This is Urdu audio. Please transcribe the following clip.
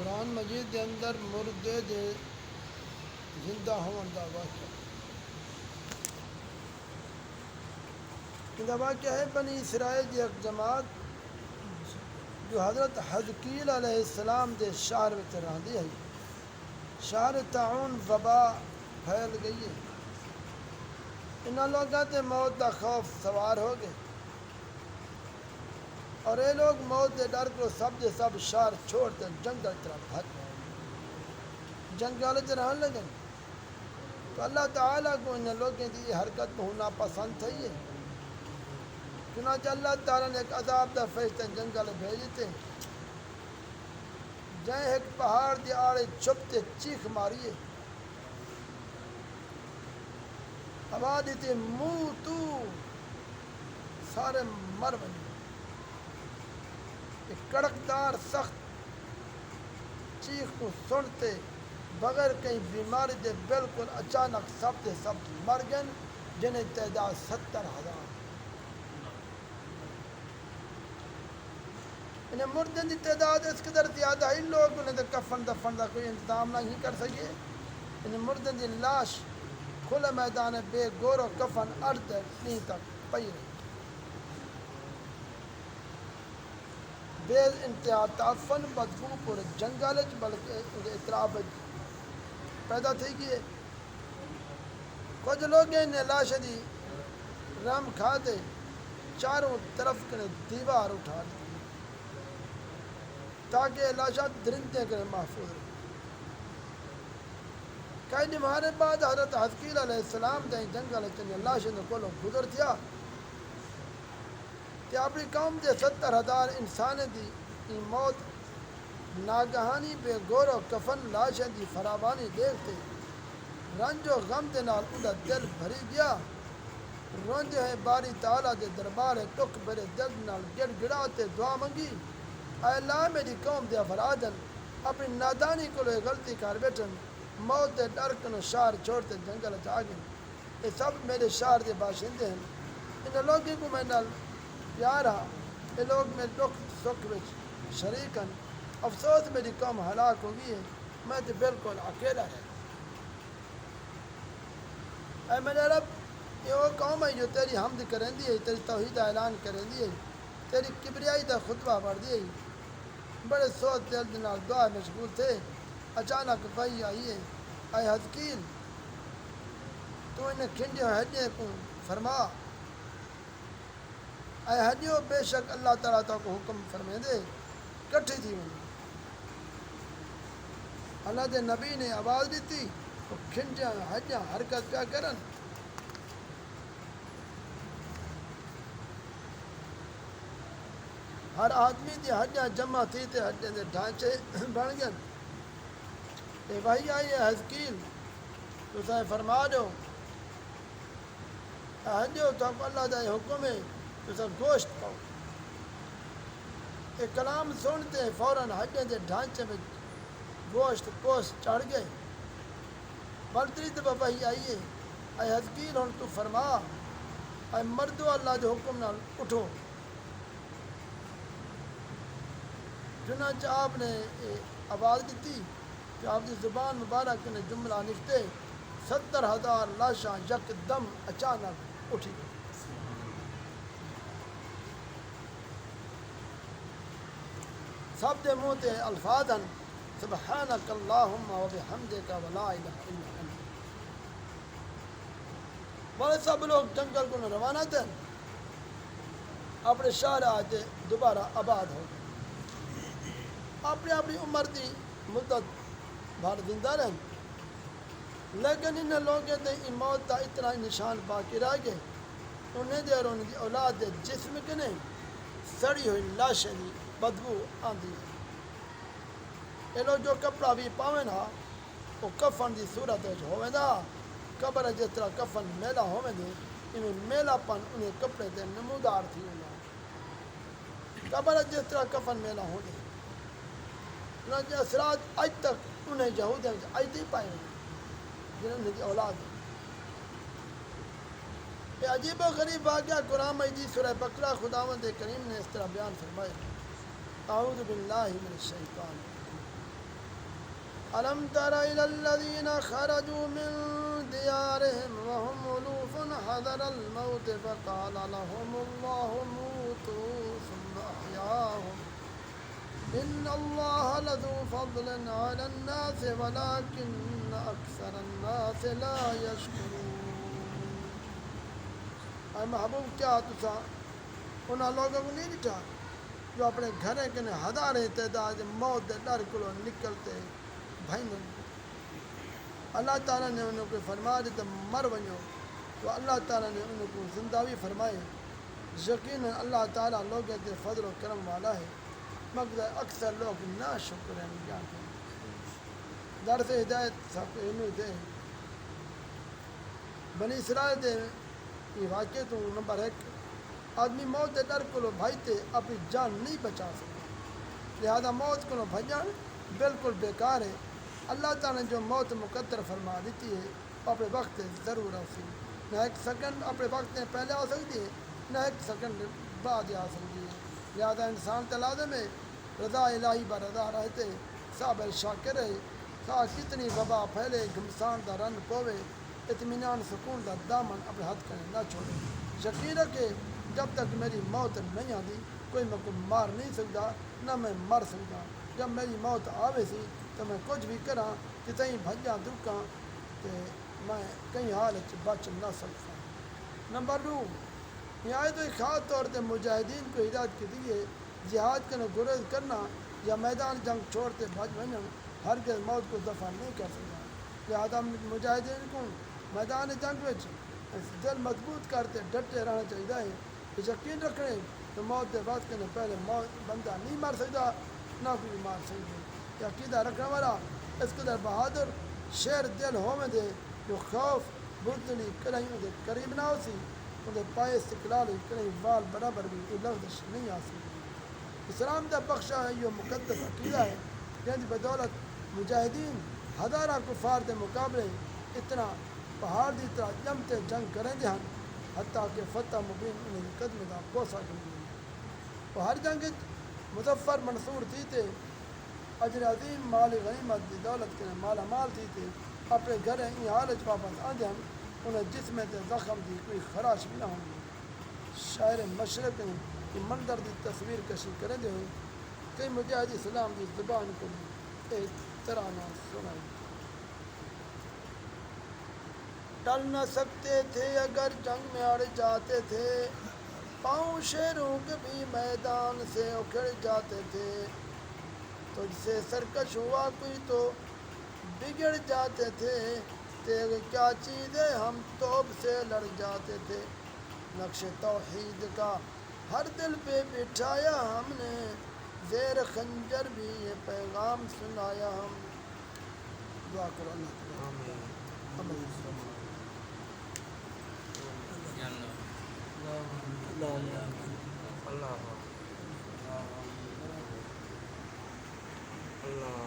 قرآن مجید کے اندر مردے دے زندہ ہون دا واقعہ دا واقعہ ہے بنی اسرائیل دی ایک جماعت جو حضرت حزقیل علیہ السلام دے شہر وچ رہندی ہے شہر تعون وبا پھیل گئی ہے انہاں لوگاں تے موت دا خوف سوار ہو گئے اور یہ لوگ موت دے ڈر کو سب دے سب شہر چھوڑ تے جنگل طرف بھج گئے جنگل وچ رہن لگے تو اللہ تعالیٰ کو ان لوگوں کی حرکت ہونا پسند تھی ہے چنانچہ اللہ تعالیٰ نے ایک عذاب دا فرشتہ جنگل بھیجتے جائیں ایک پہاڑ دی آڑے چھپتے چیخ ماریے آواز دیتی موتو سارے مر بنے ایک کڑکدار سخت چیخ کو سنتے بغیر کہیں بیماری دے بالکل اچانک سب دے سب مر گئے جنہیں تعداد 70,000 انہیں مردن دی تعداد اس قدر زیادہ ہی لوگ انہیں کفن دفن دا کوئی انتظام نہیں کر سکے انہیں مردن دی لاش کھلے میدان بے گور و کفن ارد نہیں تک پئی رہی بے انتہا تعفن بدبو پر جنگل بلکہ اطراب پیدا تھی گئی کچھ لوگ انہیں لاش دی رم کھا دے چاروں طرف کے دیوار اٹھا دی تاکہ لاشات درندے کے محفوظ رہے کئی نمہارے بعد حضرت حزقیل علیہ السلام دیں جنگل چنی لاشن کو گزر تھیا کہ اپنی قوم دے 70,000 انسان دی موت ناگہانی بے گور و کفن لاشن دی فراوانی دیکھتے رنج و غم دے نال اُندا دل بھری گیا رنج ہے باری تعالیٰ دے دربار ہے ٹک برے دل نال گڑ گڑاتے دعا منگی اے اللہ میری قوم دے افرادن اپنی نادانی کو لئے غلطی کر بیٹھن موت دے ڈر کنو شہر چھوڑتے جنگل جا گئے یہ سب میرے شہر دے باشندے ہیں ان لوگوں کو میں نال پیارا یہ لوگ میں دکھ سکھ وچ شریکن افسوس میری قوم ہلاک ہو گئی ہے میں تو بالکل اکیلا ہے اے میرے رب یہ وہ قوم ہے جو تیری حمد کریں دی ہے تیری توحید اعلان کریں دی ہے تیری کبریائی دا خطبہ پڑھ دی ہے بڑے سوچ دل دنال دعا مشغول تھے اچانک وحی آئی ہے اے حزقیل تو انہیں کھنڈے ہڈے کو فرما اے ہڈیو بے شک اللہ تعالیٰ تو کو حکم فرمے دے کٹھی تھی انہیں اللہ دے نبی نے آواز دی تھی تو کھنڈے ہڈے حرکت کیا کرن ہر آدمی دی ہڈیاں جمع تھی تے ہڈے دے ڈھانچے بن گئے اے وحی آئی ہے حزقیل تو سائے فرما دو ہڈیو تو اللہ دا حکم ہے تو سب گوشت پاؤ یہ کلام سنتے فوراً ہڈے دے ڈھانچے میں گوشت پوست چڑھ گئے بلتری دبا وحی آئی ہے اے حزقیل ہن تو فرما اے مردو اللہ دے حکم نال اٹھو چنانچہ آپ نے آواز دیتی کہ آپ کی زبان مبارک نے جملہ نکتے 70,000 لاشاں یک دم اچانک اٹھی گئی سب دے منہ تے الفاظاً سبحانک اللہم و بحمدک ولا الہ الا انت بڑے سب لوگ جنگل کو روانہ تھے اپنے شہر آج دوبارہ آباد ہو گئے اپنی اپنی عمر دی مدت بھر زندہ رہیں لیکن ان لوگوں نے موت کا اتنا نشان باقی رہ گئے انہیں دے اور انہیں دی اولاد دے جسم کے نہیں سڑی ہوئی لاشیں دی بدبو آندی ہے یہ لوگ جو کپڑا بھی پاویں نا وہ کفن دی صورت ہوئے دا قبر جس طرح کفن میلا ہوئے دے انہیں میلا پن انہیں کپڑے دے نمودار تھی انہیں قبر جس طرح کفن میلا ہو دے چنانچہ اثرات آج تک انہیں یہودیاں آج نہیں پائے ہیں جنہوں نے اولاد ہے یہ عجیب و غریب واقعہ قرآن مجید سورہ بقرہ خداوند کریم نے اس طرح بیان فرمایا اعوذ باللہ من الشیطان ألم تر إلى الذين خرجوا من ديارهم وهم ألوف حذر الموت فقال لهم الله موتوا ثم أحياهم إن الله لذو فضل على الناس ولكن أكثر الناس لا يشكرون. اے محبوب کیا تسا انہاں لوگوں کو نہیں ڈٹھا جو اپنے گھریں کنے ہزاریں تعداد موت دے ڈر کو نکلتے بھائی. اللہ تعالیٰ نے انہوں کو فرما دی تو مر ونجو تو اللہ تعالیٰ نے انہوں کو زندہ بھی فرمائے. یقیناً اللہ تعالیٰ لوگوں کے فضل و کرم والا ہے مگر اکثر لوگ نا شکر ہیں. درس ہدایت سب انہوں دے بنی اسرائیل دے یہ واقعے تو نمبر 1 آدمی موت دے ڈر کو بھائی تے اپنی جان نہیں بچا سکتا لہذا موت کو بھجان بالکل بیکار ہے. اللہ تعالیٰ نے جو موت مقدر فرما دیتی ہے اپنے وقت ضرور آتی ہے. نہ ایک سیکنڈ اپنے وقت میں پہلے آ سکتی ہے نہ ایک سیکنڈ بعد آ سکتی ہے. لہذا انسان تلازم ہے رضا الہی برضا رہتے صابر شاکر ہے. خواہ کتنی وبا پھیلے گھمسان دا رن پوے اطمینان سکون دا دامن اپنے ہاتھ کرنے نہ چھوڑے. یقین رکھے جب تک میری موت نہیں آتی کوئی میں کو مار نہیں سکتا نہ میں مر سکتا. جب میری موت آوے سی تو میں کچھ بھی کراں کتیں بھجاں دکاں تو میں کئی حال بچ نہ سکتا. نمبر 2 یہاں تو ایک خاص طور پہ مجاہدین کو ہدایت کی دیے جہاد کے گریز کرنا یا میدان جنگ چھوڑتے بھج بننا ہرگز موت کو دفع نہیں کر سکتا. لہذا مجاہدین کو میدان جنگ میں دل مضبوط کرتے ڈٹے رہنا چاہیے. یقین رکھیں تو موت کے بعد کے پہلے موت بندہ نہیں مر سکتا نہ کوئی مار سکتے. عقیدہ رکھنے والا اس قدر بہادر شیر دل ہو میں دے جو خوف بردلی کہیں دے قریب نہ ہو سی انہیں پائے استقلال کہیں وال برابر بھی کوئی لفظ نہیں آ سکتی. اسلام کا بخشا ہے یہ مقدس عقیدہ ہے جن کی بدولت مجاہدین ہزارہ کفار کے مقابلے اتنا پہاڑ کی طرح جمتے جنگ کریں گے ہم حتیٰ کہ فتح مبین انہیں قدم کا کوسا کر دیں. وہ ہر جنگ مظفر منصور تھی تھے اجر عظیم مال غنیمت دی دولت کے مالا مال تھی تھے اپنے گھر ان حالت واپس آدھے ہم انہیں جسم تے زخم دی کوئی خراش بھی نہ ہوں گی. شاعر مشرق کی منظر دی تصویر کشی کریں دے ہوئے کئی مجاہد اسلام کی زبان کو ایک ترانہ سنائی. ٹل نہ سکتے تھے اگر جنگ میں اڑ جاتے تھے پاؤں شیروں کے بھی میدان سے اکھڑ جاتے تھے. تجھ سے سرکش ہوا کوئی تو بگڑ جاتے تھے تیرے کیا چیزیں ہم توپ سے لڑ جاتے تھے. نقش توحید کا ہر دل پہ بٹھایا ہم نے زیر خنجر بھی یہ پیغام سنایا ہم. دعا کرو اللہ اللہ